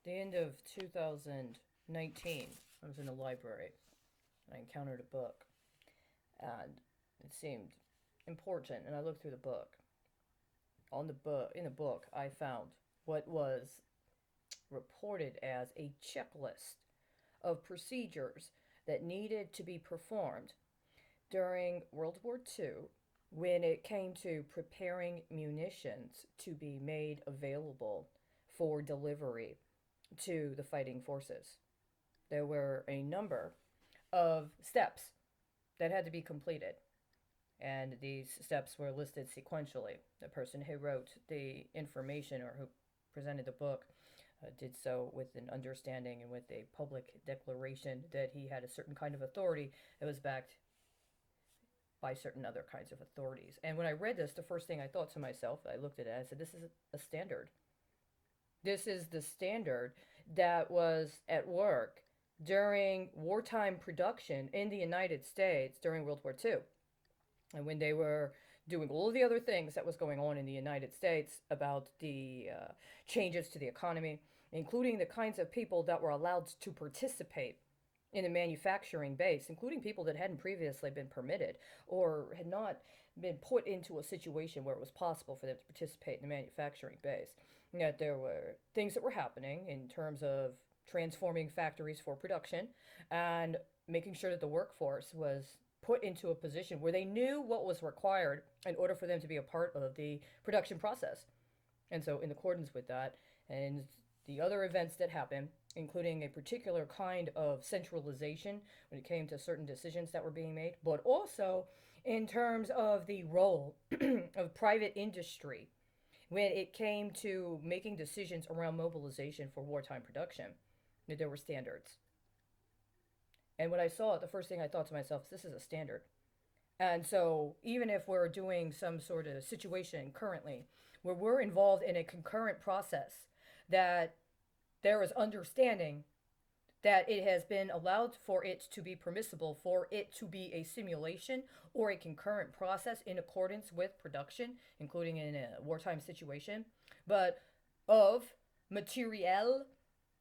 the end of 2019, I was in a library and I encountered a book, and it seemed important. And I looked through the book. In the book, I found what was reported as a checklist of procedures that needed to be performed during World War II when it came to preparing munitions to be made available for delivery to the fighting forces. There were a number of steps that had to be completed, and these steps were listed sequentially. The person who wrote the information or who presented the book did so with an understanding and with a public declaration that he had a certain kind of authority that was backed by certain other kinds of authorities. And when I read this, the first thing I thought to myself, I looked at it and I said, this is a standard. This is the standard that was at work during wartime production in the United States during World War II. And when they were doing all of the other things that was going on in the United States about the changes to the economy, including the kinds of people that were allowed to participate in the manufacturing base, including people that hadn't previously been permitted or had not been put into a situation where it was possible for them to participate in the manufacturing base. Yet there were things that were happening in terms of transforming factories for production and making sure that the workforce was put into a position where they knew what was required in order for them to be a part of the production process. And so, in accordance with that, and the other events that happened, including a particular kind of centralization when it came to certain decisions that were being made, but also in terms of the role of private industry when it came to making decisions around mobilization for wartime production, that there were standards. And when I saw it, the first thing I thought to myself is this is a standard. And so, even if we're doing some sort of situation currently where we're involved in a concurrent process, that there is understanding that it has been allowed for it to be permissible for it to be a simulation or a concurrent process in accordance with production, including in a wartime situation, but of materiel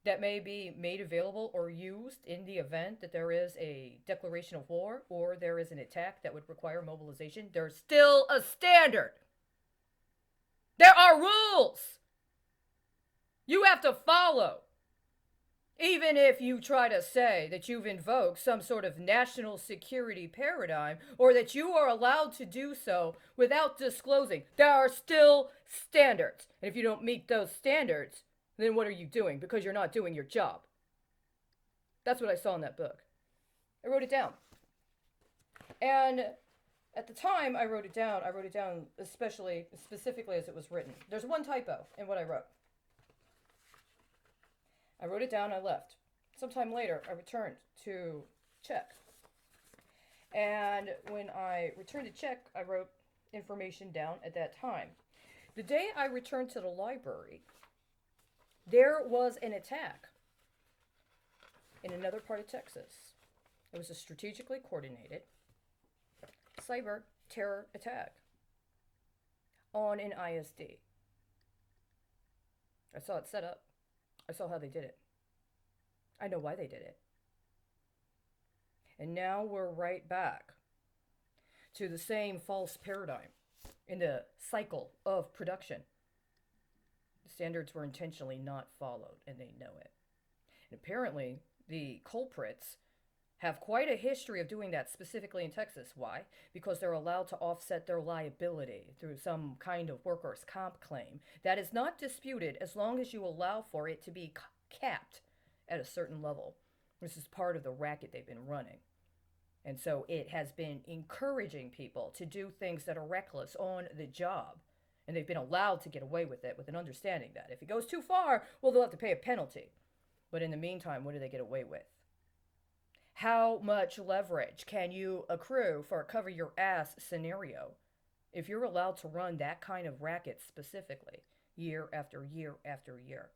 that may be made available or used in the event that there is a declaration of war or there is an attack that would require mobilization. There's still a standard. There are rules you have to follow. Even if you try to say that you've invoked some sort of national security paradigm or that you are allowed to do so without disclosing, there are still standards. And if you don't meet those standards, then what are you doing? Because you're not doing your job. That's what I saw in that book. I wrote it down. And at the time I wrote it down specifically as it was written. There's one typo in what I wrote. I wrote it down, I left. Sometime later, I returned to check. And when I returned to check, I wrote information down at that time. The day I returned to the library, there was an attack in another part of Texas. It was a strategically coordinated cyber terror attack on an ISD. I saw it set up. I saw how they did it. I know why they did it. And now we're right back to the same false paradigm in the cycle of production. The standards were intentionally not followed, and they know it. And apparently, the culprits have quite a history of doing that, specifically in Texas. Why? Because they're allowed to offset their liability through some kind of workers' comp claim that is not disputed as long as you allow for it to be capped at a certain level. This is part of the racket they've been running. And so it has been encouraging people to do things that are reckless on the job. And they've been allowed to get away with it with an understanding that if it goes too far, well, they'll have to pay a penalty. But in the meantime, what do they get away with? How much leverage can you accrue for a cover your ass scenario if you're allowed to run that kind of racket specifically year after year after year?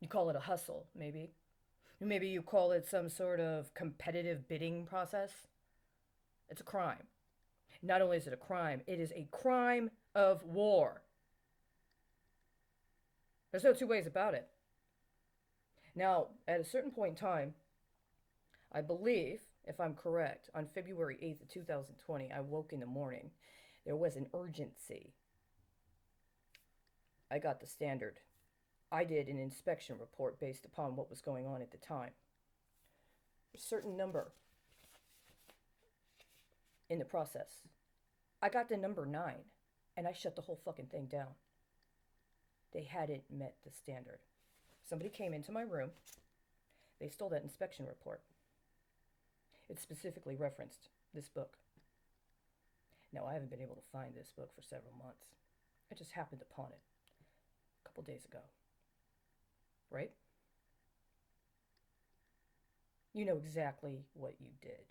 You call it a hustle, maybe. Maybe you call it some sort of competitive bidding process. It's a crime. Not only is it a crime, it is a crime of war. There's no two ways about it. Now, at a certain point in time, I believe, if I'm correct, on February 8th of 2020, I woke in the morning. There was an urgency. I got the standard. I did an inspection report based upon what was going on at the time. A certain number in the process. I got to number 9 and I shut the whole fucking thing down. They hadn't met the standard. Somebody came into my room. They stole that inspection report. It specifically referenced this book. Now, I haven't been able to find this book for several months. I just happened upon it a couple days ago. Right? You know exactly what you did.